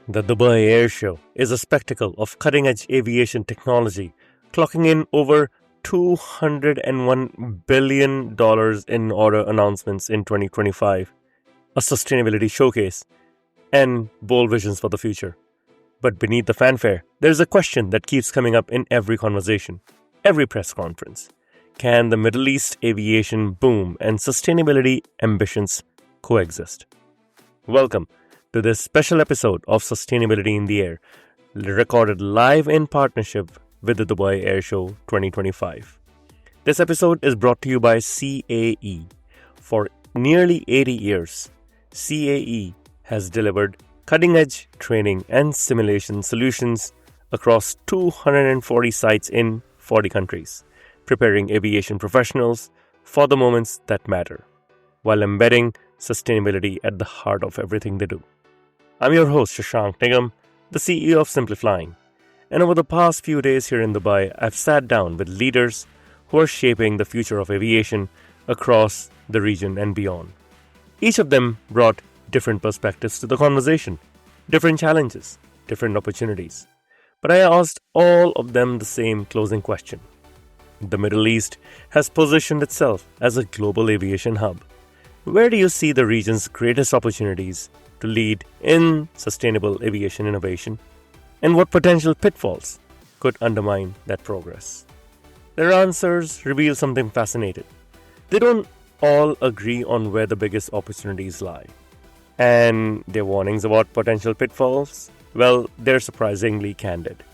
The Dubai Airshow is a spectacle of cutting-edge aviation technology, clocking in over $201 billion in order announcements in 2025, a sustainability showcase, and bold visions for the future. But beneath the fanfare, there's a question that keeps coming up in every conversation, every press conference. Can the Middle East aviation boom and sustainability ambitions coexist? Welcome to this special episode of Sustainability in the Air, recorded live in partnership with the Dubai Airshow 2025. This episode is brought to you by CAE. For nearly 80 years, CAE has delivered cutting-edge training and simulation solutions across 240 sites in 40 countries, preparing aviation professionals for the moments that matter, while embedding sustainability at the heart of everything they do. I'm your host, Shashank Nigam, the CEO of Simplifying, and over the past few days here in Dubai, I've sat down with leaders who are shaping the future of aviation across the region and beyond. Each of them brought different perspectives to the conversation, different challenges, different opportunities. But I asked all of them the same closing question. The Middle East has positioned itself as a global aviation hub. Where do you see the region's greatest opportunities to lead in sustainable aviation innovation? And what potential pitfalls could undermine that progress? Their answers reveal something fascinating. They don't all agree on where the biggest opportunities lie. And their warnings about potential pitfalls, well, they're surprisingly candid.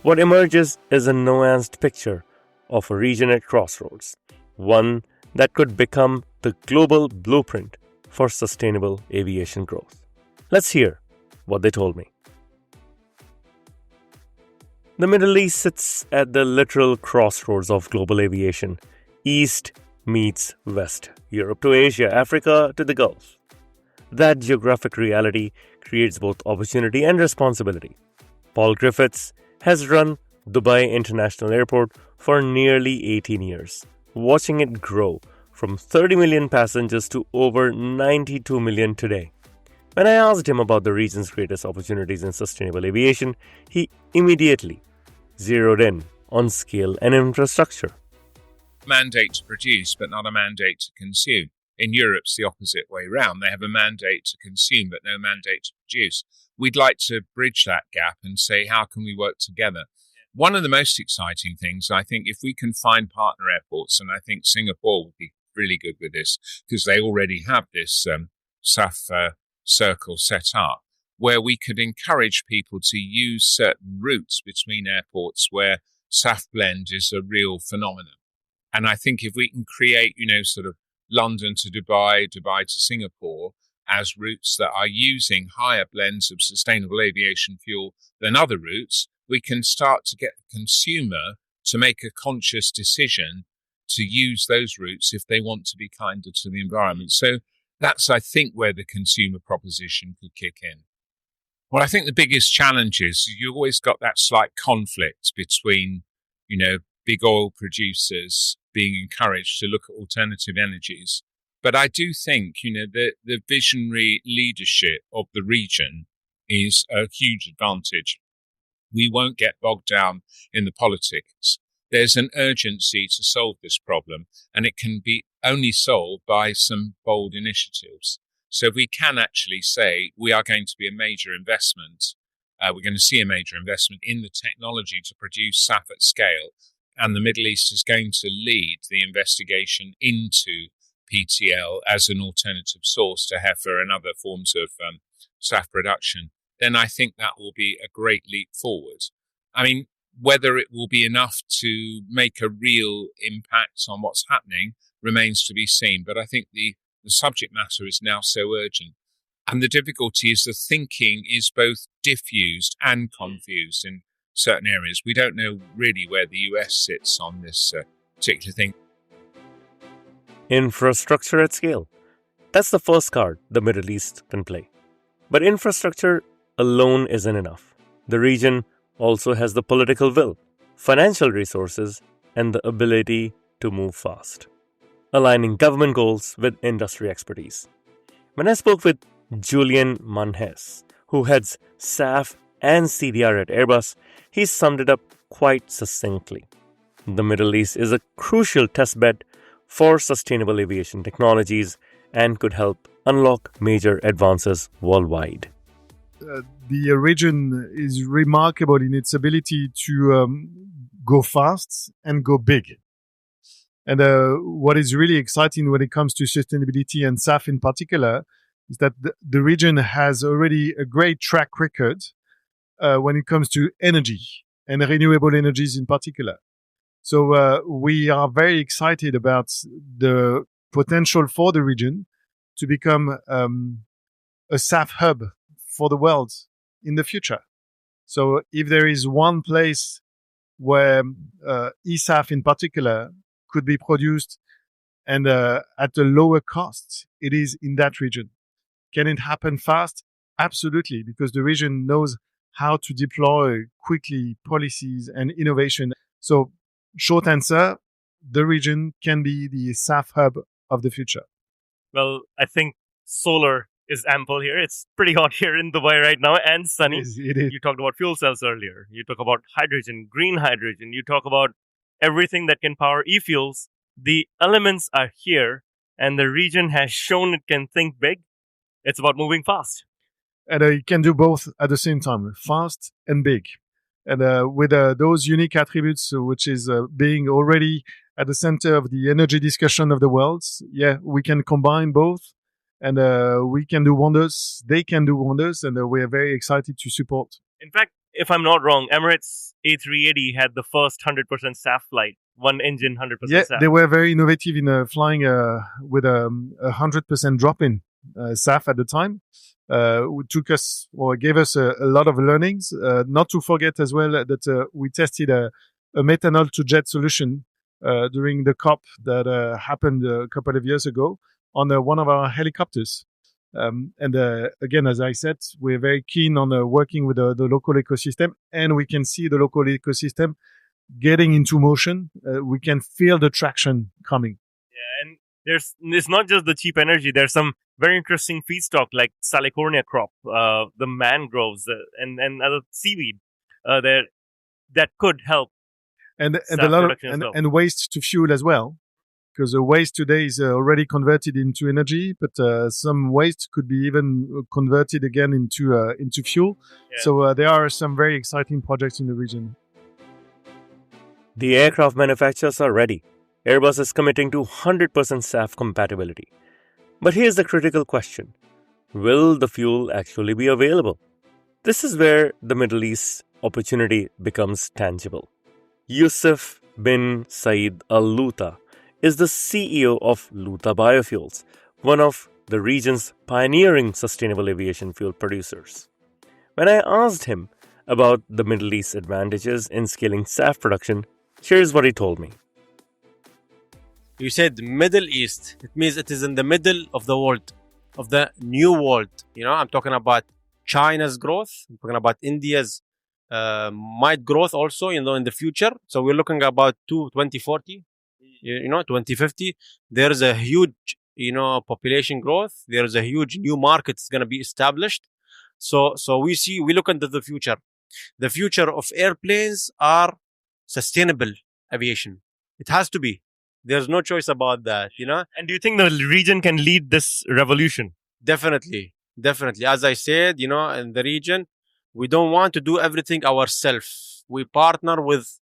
What emerges is a nuanced picture of a region at crossroads, one that could become the global blueprint for sustainable aviation growth. Let's hear what they told me. The Middle East sits at the literal crossroads of global aviation. East meets West, Europe to Asia, Africa to the Gulf. That geographic reality creates both opportunity and responsibility. Paul Griffiths has run Dubai International Airport for nearly 18 years, watching it grow from 30 million passengers to over 92 million today. When I asked him about the region's greatest opportunities in sustainable aviation, he immediately zeroed in on scale and infrastructure. Mandate to produce, but not a mandate to consume. In Europe, it's the opposite way round. They have a mandate to consume, but no mandate to produce. We'd like to bridge that gap and say, how can we work together? One of the most exciting things, I think, if we can find partner airports, and I think Singapore would be really good with this, because they already have this SAF circle set up, where we could encourage people to use certain routes between airports where SAF blend is a real phenomenon. And I think if we can create, sort of London to Dubai, Dubai to Singapore as routes that are using higher blends of sustainable aviation fuel than other routes, we can start to get the consumer to make a conscious decision to use those routes if they want to be kinder to the environment. So that's, I think, where the consumer proposition could kick in. Well, I think the biggest challenge is you've always got that slight conflict between, big oil producers being encouraged to look at alternative energies. But I do think, the visionary leadership of the region is a huge advantage. We won't get bogged down in the politics. There's an urgency to solve this problem, and it can be only solved by some bold initiatives. So if we can actually say we are going to be a major investment, we're going to see a major investment in the technology to produce SAF at scale, and the Middle East is going to lead the investigation into PTL as an alternative source to heifer and other forms of SAF production, then I think that will be a great leap forward. I mean, whether it will be enough to make a real impact on what's happening remains to be seen. But I think the subject matter is now so urgent. And the difficulty is the thinking is both diffused and confused in certain areas. We don't know really where the US sits on this particular thing. Infrastructure at scale. That's the first card the Middle East can play. But infrastructure alone isn't enough. The region also has the political will, financial resources, and the ability to move fast, aligning government goals with industry expertise. When I spoke with Julien Manhès, who heads SAF and CDR at Airbus, he summed it up quite succinctly. The Middle East is a crucial testbed for sustainable aviation technologies and could help unlock major advances worldwide. The region is remarkable in its ability to go fast and go big. And what is really exciting when it comes to sustainability and SAF in particular is that the region has already a great track record when it comes to energy and renewable energies in particular. So we are very excited about the potential for the region to become a SAF hub for the world in the future. So if there is one place where eSAF in particular could be produced and at a lower cost, it is in that region. Can it happen fast? Absolutely, because the region knows how to deploy quickly policies and innovation. So short answer, the region can be the SAF hub of the future. Well, I think solar is ample here. It's pretty hot here in Dubai right now and sunny. It is. You talked about fuel cells earlier. You talk about hydrogen, green hydrogen. You talk about everything that can power e-fuels. The elements are here and the region has shown it can think big. It's about moving fast. And it can do both at the same time, fast and big. And with those unique attributes, which is being already at the center of the energy discussion of the world, we can combine both and we can do wonders. They can do wonders, and we are very excited to support. In fact, if I'm not wrong, Emirates A380 had the first 100% SAF flight, one engine, 100% SAF. They were very innovative in flying with a 100% drop-in SAF at the time. Gave us a lot of learnings. Not to forget as well that we tested a methanol to jet solution during the COP that happened a couple of years ago on one of our helicopters. Again, as I said, we're very keen on working with the local ecosystem, and we can see the local ecosystem getting into motion. We can feel the traction coming. Yeah, and it's not just the cheap energy. There's some very interesting feedstock like Salicornia crop, the mangroves, and other seaweed that could help. And a lot of and waste to fuel as well, because the waste today is already converted into energy, but some waste could be even converted again into fuel. Yeah. So there are some very exciting projects in the region. The aircraft manufacturers are ready. Airbus is committing to 100% SAF compatibility. But here's the critical question. Will the fuel actually be available? This is where the Middle East opportunity becomes tangible. Yousif bin Saeed Al-Lootah is the CEO of Lootah Biofuels, one of the region's pioneering sustainable aviation fuel producers. When I asked him about the Middle East's advantages in scaling SAF production, here's what he told me. You said Middle East. It means it is in the middle of the world, of the new world. I'm talking about China's growth. I'm talking about India's might growth also, in the future. So we're looking about 2040, 2050. There's a huge, population growth. There's a huge new market that's going to be established. So we look into the future. The future of airplanes are sustainable aviation. It has to be. There's no choice about that, And do you think the region can lead this revolution? Definitely. As I said, in the region, we don't want to do everything ourselves. We partner with,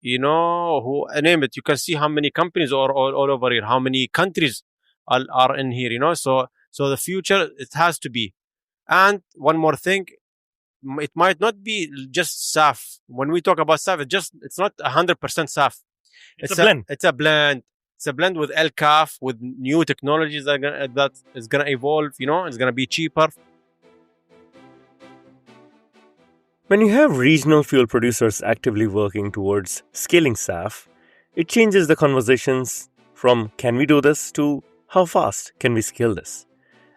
who name it. You can see how many companies are all over here, how many countries are in here, So the future, it has to be. And one more thing, it might not be just SAF. When we talk about SAF, it's not 100% SAF. It's a blend. It's a blend with LCAF, with new technologies that is gonna evolve. It's gonna be cheaper. When you have regional fuel producers actively working towards scaling SAF, it changes the conversations from "can we do this" to "how fast can we scale this?"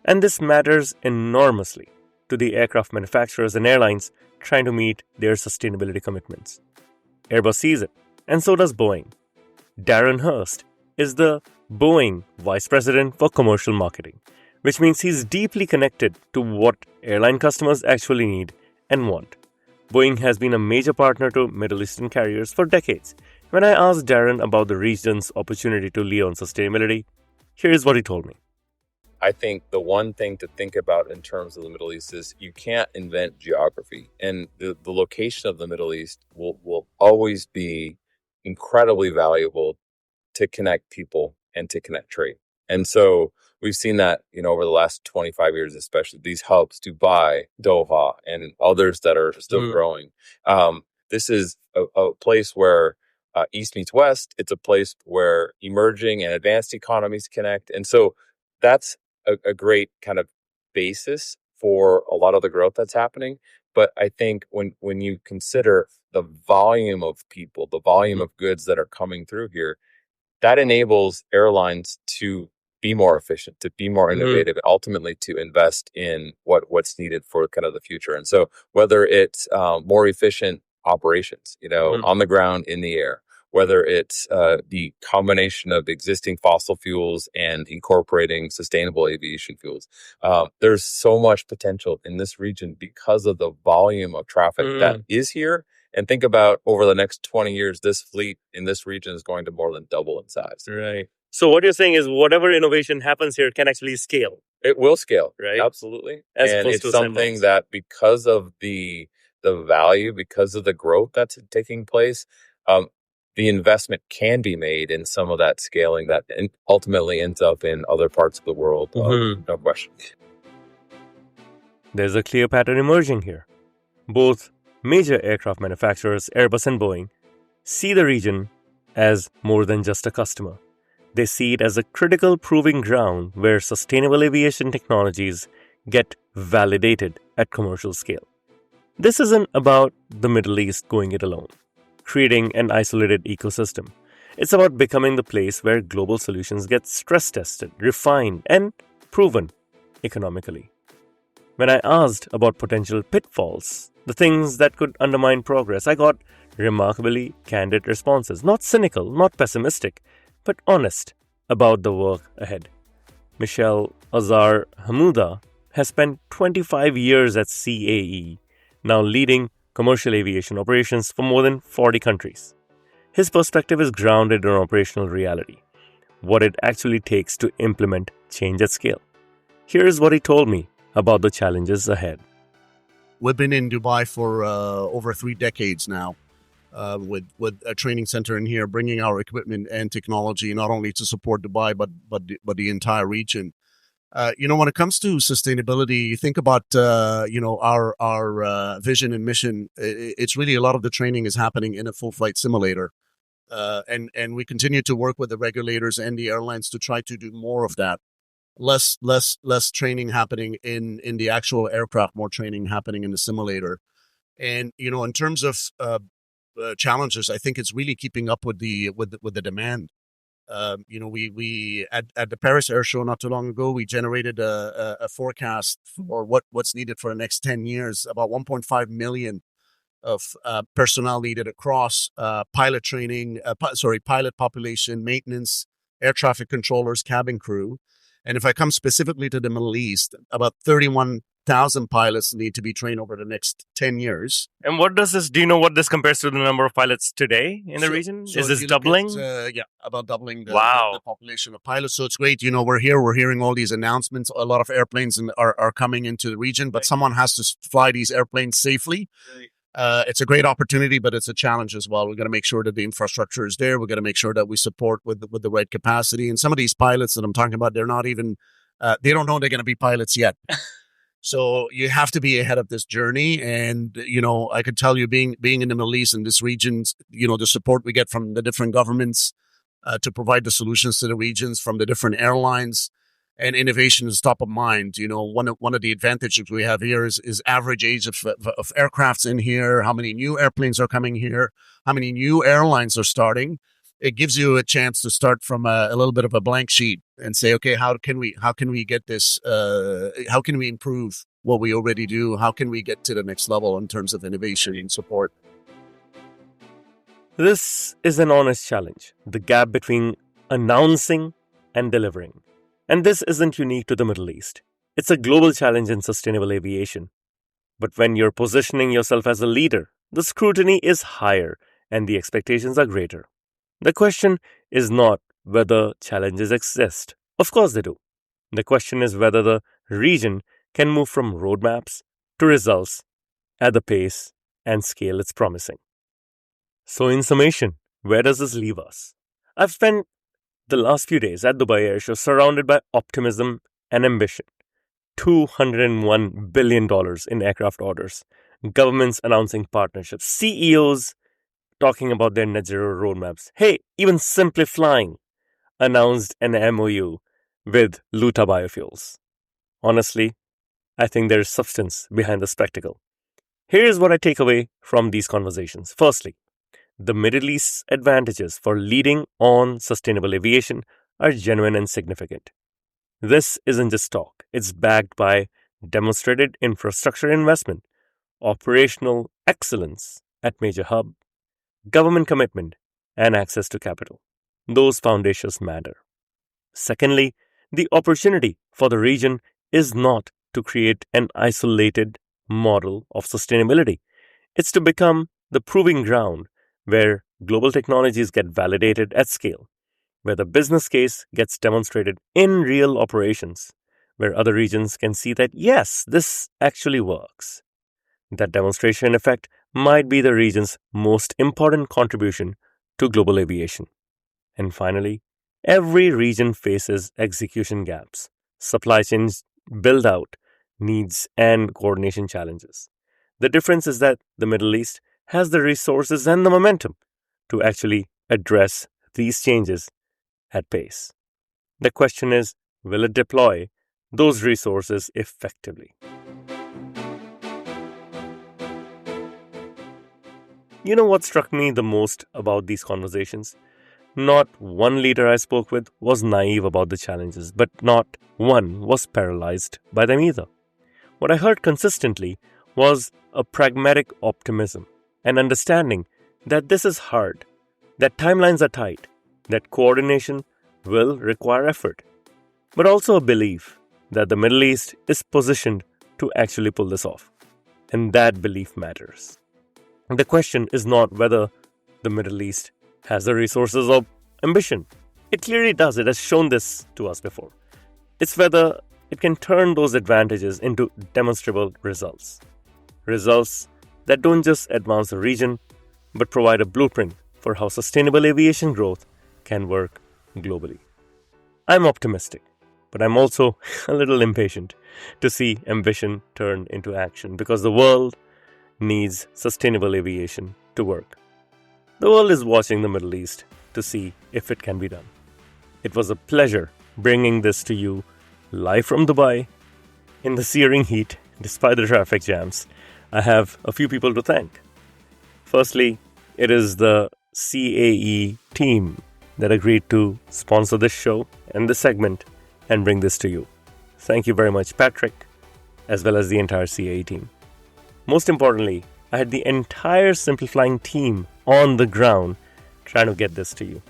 And this matters enormously to the aircraft manufacturers and airlines trying to meet their sustainability commitments. Airbus sees it, and so does Boeing. Darren Hulst is the Boeing Vice President for Commercial Marketing, which means he's deeply connected to what airline customers actually need and want. Boeing has been a major partner to Middle Eastern carriers for decades. When I asked Darren about the region's opportunity to lead on sustainability, here's what he told me. I think the one thing to think about in terms of the Middle East is you can't invent geography. And the location of the Middle East will always be incredibly valuable to connect people and to connect trade. And so we've seen that, over the last 25 years, especially these hubs, Dubai, Doha, and others that are still growing. This is a place where East meets West. It's a place where emerging and advanced economies connect. And so that's a great kind of basis for a lot of the growth that's happening. But I think when you consider the volume of people, the volume of goods that are coming through here, that enables airlines to be more efficient, to be more innovative, and ultimately to invest in what's needed for kind of the future. And so whether it's more efficient operations, on the ground, in the air, whether it's the combination of existing fossil fuels and incorporating sustainable aviation fuels. There's so much potential in this region because of the volume of traffic that is here. And think about over the next 20 years, this fleet in this region is going to more than double in size. Right. So what you're saying is whatever innovation happens here can actually scale. It will scale, right? Absolutely. As and opposed it's to something that because of the value, because of the growth that's taking place, the investment can be made in some of that scaling that ultimately ends up in other parts of the world. No question. There's a clear pattern emerging here. Both major aircraft manufacturers, Airbus and Boeing, see the region as more than just a customer. They see it as a critical proving ground where sustainable aviation technologies get validated at commercial scale. This isn't about the Middle East going it alone, creating an isolated ecosystem. It's about becoming the place where global solutions get stress tested, refined, and proven economically. When I asked about potential pitfalls, the things that could undermine progress, I got remarkably candid responses. Not cynical, not pessimistic, but honest about the work ahead. Michel Azar-Hmouda has spent 25 years at CAE, now leading commercial aviation operations for more than 40 countries. His perspective is grounded in operational reality, what it actually takes to implement change at scale. Here's what he told me about the challenges ahead. We've been in Dubai for over 3 decades now, with a training center in here, bringing our equipment and technology not only to support Dubai but the entire region. When it comes to sustainability, you think about our vision and mission. It's really a lot of the training is happening in a full flight simulator, and we continue to work with the regulators and the airlines to try to do more of that. Less training happening in the actual aircraft, more training happening in the simulator. And in terms of challenges, I think it's really keeping up with the demand. We at the Paris Airshow not too long ago, we generated a forecast for what's needed for the next 10 years, about 1.5 million of personnel needed across pilot training, pilot population, maintenance, air traffic controllers, cabin crew. And if I come specifically to the Middle East, about 31,000 pilots need to be trained over the next 10 years. And do you know what this compares to the number of pilots today in the region? Is this doubling? About doubling the population of pilots. So it's great. We're hearing all these announcements. A lot of airplanes are coming into the region, but someone has to fly these airplanes safely. It's a great opportunity, but it's a challenge as well. We've got to make sure that the infrastructure is there. We've got to make sure that we support with the right capacity. And some of these pilots that I'm talking about, they're not even, they don't know they're going to be pilots yet. So you have to be ahead of this journey. And, I could tell you being in the Middle East and this region, the support we get from the different governments to provide the solutions to the regions, from the different airlines, and innovation is top of mind. One of the advantages we have here is average age of aircrafts in here, how many new airplanes are coming here, how many new airlines are starting. It gives you a chance to start from a little bit of a blank sheet and say, okay, how can we get this? How can we improve what we already do? How can we get to the next level in terms of innovation and support? This is an honest challenge, the gap between announcing and delivering. And this isn't unique to the Middle East. It's a global challenge in sustainable aviation. But when you're positioning yourself as a leader, the scrutiny is higher and the expectations are greater. The question is not whether challenges exist. Of course they do. The question is whether the region can move from roadmaps to results at the pace and scale it's promising. So in summation, where does this leave us? I've spent the last few days at Dubai Airshow surrounded by optimism and ambition. $201 billion in aircraft orders, governments announcing partnerships, CEOs talking about their net zero roadmaps. Hey, even Simply Flying announced an MOU with Lootah Biofuels. Honestly, I think there is substance behind the spectacle. Here's what I take away from these conversations. Firstly, the Middle East's advantages for leading on sustainable aviation are genuine and significant. This isn't just talk, it's backed by demonstrated infrastructure investment, operational excellence at major hub, government commitment, and access to capital. Those foundations matter. Secondly, the opportunity for the region is not to create an isolated model of sustainability. It's to become the proving ground where global technologies get validated at scale, where the business case gets demonstrated in real operations, where other regions can see that, yes, this actually works. That demonstration effect might be the region's most important contribution to global aviation. And finally, every region faces execution gaps, supply chains build out needs, and coordination challenges. The difference is that the Middle East has the resources and the momentum to actually address these changes at pace. The question is, will it deploy those resources effectively? You know what struck me the most about these conversations? Not one leader I spoke with was naive about the challenges, but not one was paralyzed by them either. What I heard consistently was a pragmatic optimism, an understanding that this is hard, that timelines are tight, that coordination will require effort, but also a belief that the Middle East is positioned to actually pull this off. And that belief matters. The question is not whether the Middle East has the resources or ambition. It clearly does. It has shown this to us before. It's whether it can turn those advantages into demonstrable results. Results that don't just advance the region, but provide a blueprint for how sustainable aviation growth can work globally. I'm optimistic, but I'm also a little impatient to see ambition turn into action because the world needs sustainable aviation to work. The world is watching the Middle East to see if it can be done. It was a pleasure bringing this to you live from Dubai in the searing heat despite the traffic jams. I have a few people to thank. Firstly, it is the CAE team that agreed to sponsor this show and this segment and bring this to you. Thank you very much, Patrick, as well as the entire CAE team. Most importantly, I had the entire Simply Flying team on the ground trying to get this to you.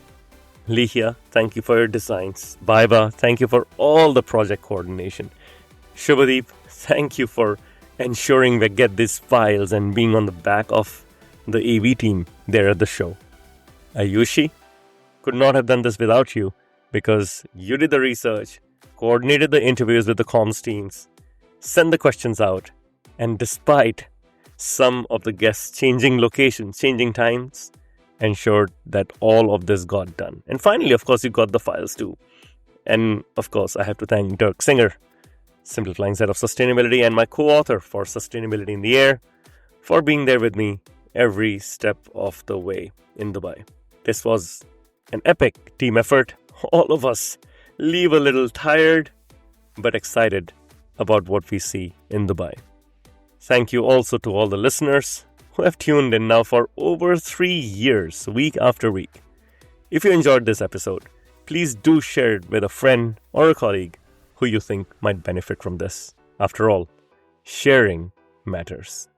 Lihia, thank you for your designs. Baiba, thank you for all the project coordination. Shubhadeep, thank you for ensuring we get these files and being on the back of the AV team there at the show. Ayushi, could not have done this without you because you did the research, coordinated the interviews with the comms teams, sent the questions out, and despite some of the guests changing locations, changing times, ensured that all of this got done. And finally, of course, you got the files too. And of course, I have to thank Dirk Singer, Simply Flying Head of Sustainability, and my co-author for Sustainability in the Air, for being there with me every step of the way in Dubai. This was an epic team effort. All of us leave a little tired, but excited about what we see in Dubai. Thank you also to all the listeners who have tuned in now for over 3 years, week after week. If you enjoyed this episode, please do share it with a friend or a colleague who you think might benefit from this. After all, sharing matters.